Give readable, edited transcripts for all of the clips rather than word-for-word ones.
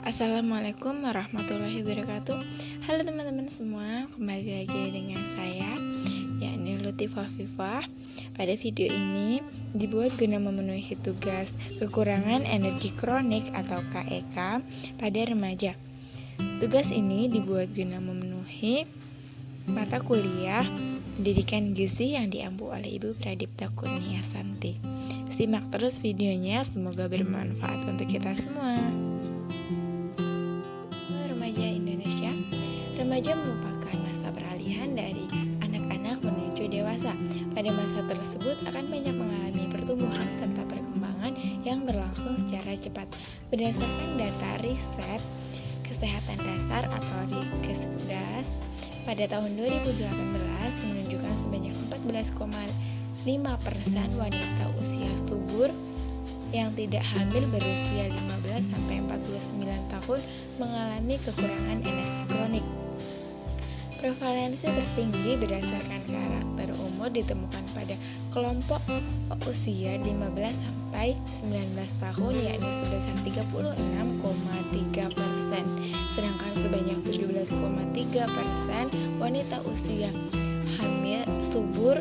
Assalamualaikum warahmatullahi wabarakatuh. Halo teman-teman semua, kembali lagi dengan saya, yakni Lutifah Fifah. Pada video ini dibuat guna memenuhi tugas kekurangan energi kronik atau KEK pada remaja. Tugas ini dibuat guna memenuhi mata kuliah pendidikan gizi yang diampu oleh Ibu Pradipta Kurnia Santi. Simak terus videonya, semoga bermanfaat untuk kita semua. Remaja Indonesia. Remaja merupakan masa peralihan dari anak-anak menuju dewasa. Pada masa tersebut akan banyak mengalami pertumbuhan serta perkembangan yang berlangsung secara cepat. Berdasarkan data riset kesehatan dasar atau Riskesdas pada tahun 2018 menunjukkan sebanyak 14,5% wanita usia subur yang tidak hamil berusia 15-49 tahun mengalami kekurangan energi kronik. Prevalensi tertinggi berdasarkan karakter umur ditemukan pada kelompok usia 15-19 tahun, yakni sebesar 36,3%, sedangkan sebanyak 17,3% wanita usia hamil subur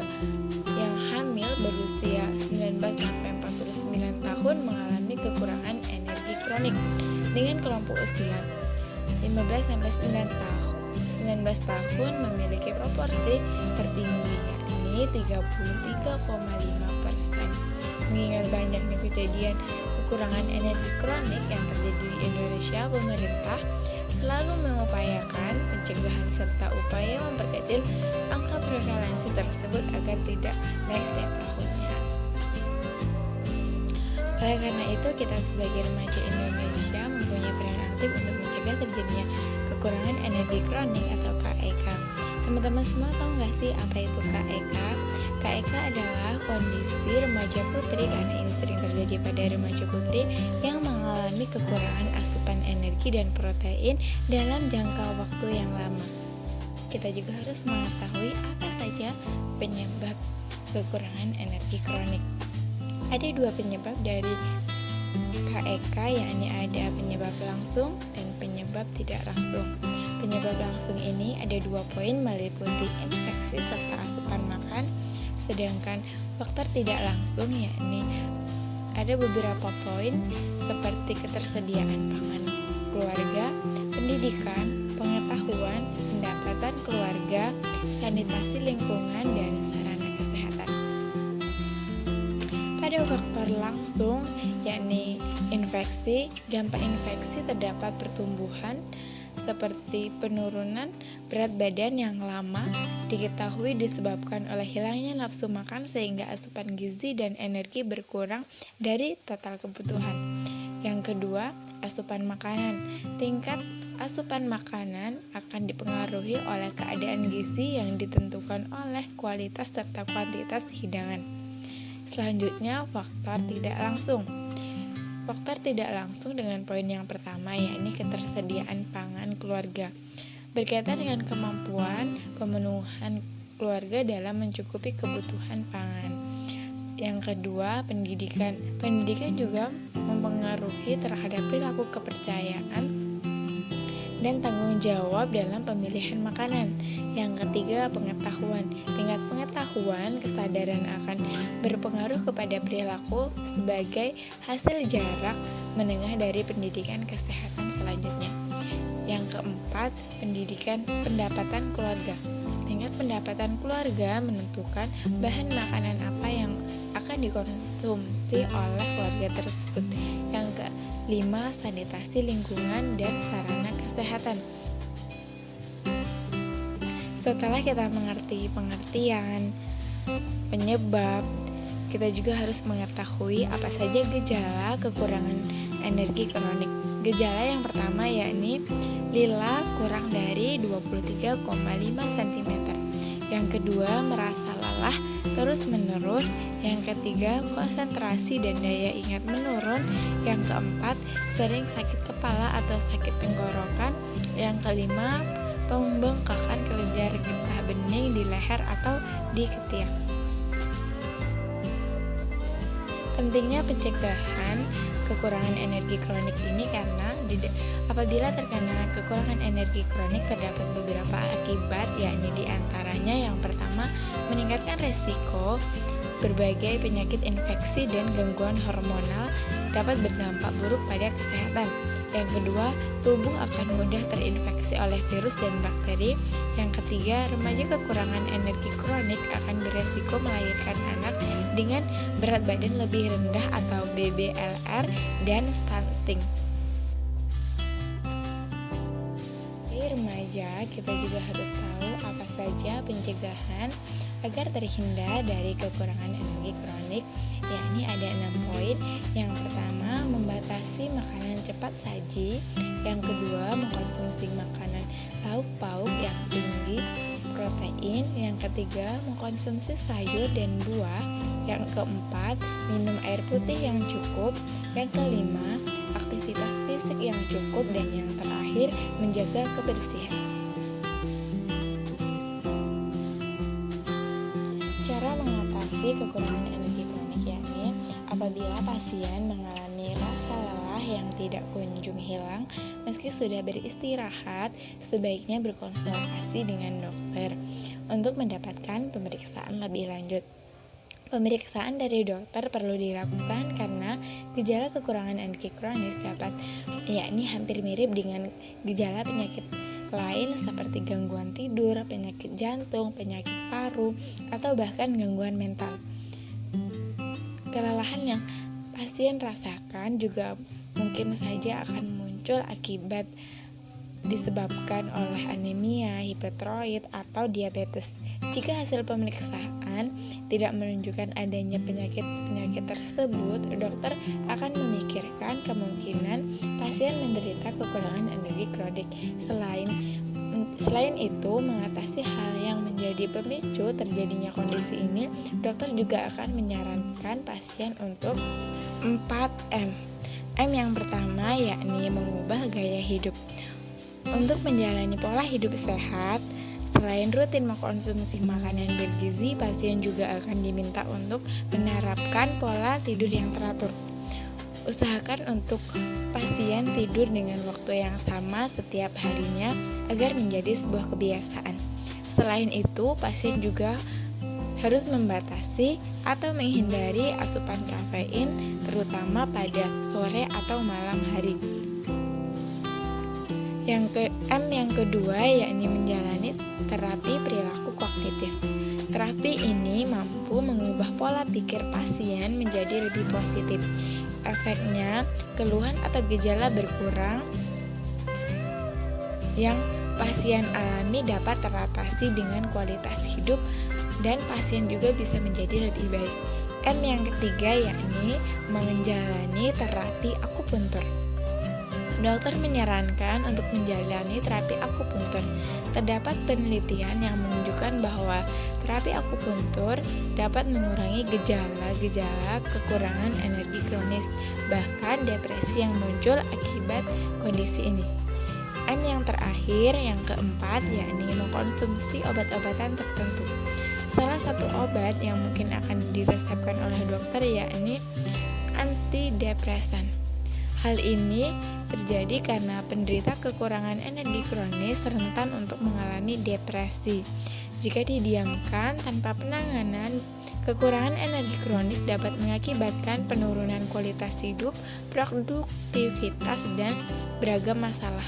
yang hamil berusia 19-49 tahun mengalami kekurangan energi kronik. Dengan kelompok usia 15-19 tahun memiliki proporsi tertinggi, yakni 33,5%. Mengingat banyaknya kejadian kekurangan energi kronik yang terjadi di Indonesia, pemerintah selalu mengupayakan pencegahan serta upaya memperkecil angka prevalensi tersebut agar tidak naik setiap tahunnya. Oleh karena itu, kita sebagai remaja Indonesia mempunyai peran aktif untuk mencegah terjadinya kekurangan energi kronik atau KEK. Teman-teman semua tahu nggak sih apa itu KEK? KEK adalah kondisi remaja putri, karena ini sering terjadi pada remaja putri yang mengalami kekurangan asupan energi dan protein dalam jangka waktu yang lama. Kita juga harus mengetahui apa saja penyebab kekurangan energi kronik. Ada dua penyebab dari KEK, yakni ada penyebab langsung dan penyebab tidak langsung. Penyebab langsung ini ada 2 poin, meliputi infeksi serta asupan makan. Sedangkan faktor tidak langsung yakni ada beberapa poin seperti ketersediaan pangan keluarga, pendidikan, pengetahuan, pendapatan keluarga, sanitasi lingkungan, dan sarana kesehatan. Pada faktor langsung yakni infeksi, dampak infeksi terdapat pertumbuhan seperti penurunan berat badan yang lama diketahui disebabkan oleh hilangnya nafsu makan sehingga asupan gizi dan energi berkurang dari total kebutuhan. Yang kedua, asupan makanan. Tingkat asupan makanan akan dipengaruhi oleh keadaan gizi yang ditentukan oleh kualitas serta kuantitas hidangan. Selanjutnya, faktor tidak langsung. Faktor tidak langsung dengan poin yang pertama, yakni ketersediaan pangan keluarga, berkaitan dengan kemampuan pemenuhan keluarga dalam mencukupi kebutuhan pangan. Yang kedua, pendidikan. Pendidikan juga mempengaruhi terhadap perilaku kepercayaan dan tanggung jawab dalam pemilihan makanan. Yang ketiga, pengetahuan. Tingkat pengetahuan, kesadaran akan berpengaruh kepada perilaku sebagai hasil jarak menengah dari pendidikan kesehatan selanjutnya. Yang keempat, pendidikan pendapatan keluarga. Tingkat pendapatan keluarga menentukan bahan makanan apa yang akan dikonsumsi oleh keluarga tersebut. Yang kelima, sanitasi lingkungan dan sarana kesehatan. Setelah kita mengerti pengertian, penyebab, kita juga harus mengetahui apa saja gejala kekurangan energi kronik. Gejala yang pertama yakni lila kurang dari 23,5 cm. Yang kedua, merasa lelah terus-menerus. Yang ketiga, konsentrasi dan daya ingat menurun. Yang keempat, sering sakit kepala atau sakit tenggorokan. Yang kelima, pembengkakan kelenjar getah bening di leher atau di ketiak. Pentingnya pencegahan kekurangan energi kronik ini karena apabila terkena kekurangan energi kronik terdapat beberapa akibat, yakni diantaranya yang pertama meningkatkan resiko berbagai penyakit infeksi dan gangguan hormonal dapat berdampak buruk pada kesehatan. Yang kedua, tubuh akan mudah terinfeksi oleh virus dan bakteri. Yang ketiga, remaja kekurangan energi kronik akan beresiko melahirkan anak dengan berat badan lebih rendah atau BBLR dan stunting. Remaja, kita juga harus tahu apa saja pencegahan agar terhindar dari kekurangan energi kronik, yakni ada 6 poin. Yang pertama, membatasi makanan cepat saji. Yang kedua, mengkonsumsi makanan lauk pauk yang tinggi protein. Yang ketiga, mengkonsumsi sayur dan buah. Yang keempat, minum air putih yang cukup. Yang kelima, aktivitas fisik yang cukup. Dan yang terakhir, menjaga kebersihan. Cara mengatasi kekurangan energi kronik, yakni apabila pasien mengalami rasa lelah yang tidak kunjung hilang meski sudah beristirahat, sebaiknya berkonsultasi dengan dokter untuk mendapatkan pemeriksaan lebih lanjut. Pemeriksaan dari dokter perlu dilakukan karena gejala kekurangan energi kronis dapat yakni hampir mirip dengan gejala penyakit lain seperti gangguan tidur, penyakit jantung, penyakit paru, atau bahkan gangguan mental. Kelelahan yang pasien rasakan juga mungkin saja akan muncul akibat disebabkan oleh anemia, hipertiroid, atau diabetes. Jika hasil pemeriksaan tidak menunjukkan adanya penyakit tersebut, dokter akan memikirkan kemungkinan pasien menderita kekurangan energi kronik. Selain itu, mengatasi hal yang menjadi pemicu terjadinya kondisi ini, dokter juga akan menyarankan pasien untuk 4M. M yang pertama yakni mengubah gaya hidup. Untuk menjalani pola hidup sehat, selain rutin mengkonsumsi makanan bergizi, pasien juga akan diminta untuk menerapkan pola tidur yang teratur. Usahakan untuk pasien tidur dengan waktu yang sama setiap harinya agar menjadi sebuah kebiasaan. Selain itu, pasien juga harus membatasi atau menghindari asupan kafein, terutama pada sore atau malam hari. Yang kedua yakni menjalani terapi perilaku kognitif. Terapi ini mampu mengubah pola pikir pasien menjadi lebih positif. Efeknya, keluhan atau gejala berkurang yang pasien alami dapat teratasi dengan kualitas hidup dan pasien juga bisa menjadi lebih baik. M yang ketiga yakni menjalani terapi akupuntur. Dokter menyarankan untuk menjalani terapi akupuntur. Terdapat penelitian yang menunjukkan bahwa terapi akupuntur dapat mengurangi gejala-gejala kekurangan energi kronis, bahkan depresi yang muncul akibat kondisi ini. M yang terakhir, yang keempat, yakni mengkonsumsi obat-obatan tertentu. Salah satu obat yang mungkin akan diresepkan oleh dokter yakni antidepresan. Hal ini terjadi karena penderita kekurangan energi kronis rentan untuk mengalami depresi. Jika didiamkan tanpa penanganan, kekurangan energi kronis dapat mengakibatkan penurunan kualitas hidup, produktivitas, dan beragam masalah.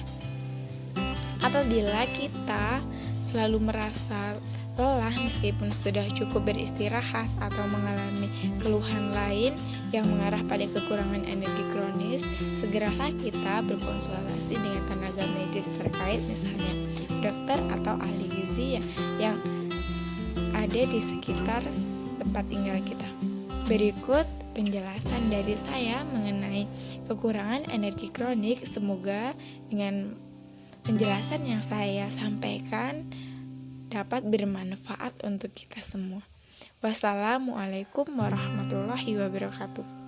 Apabila kita selalu merasa lelah meskipun sudah cukup beristirahat atau mengalami keluhan lain yang mengarah pada kekurangan energi kronis, segeralah kita berkonsultasi dengan tenaga medis terkait, misalnya dokter atau ahli gizi yang ada di sekitar tempat tinggal kita. Berikut penjelasan dari saya mengenai kekurangan energi kronik. Semoga dengan penjelasan yang saya sampaikan dapat bermanfaat untuk kita semua. Wassalamualaikum warahmatullahi wabarakatuh.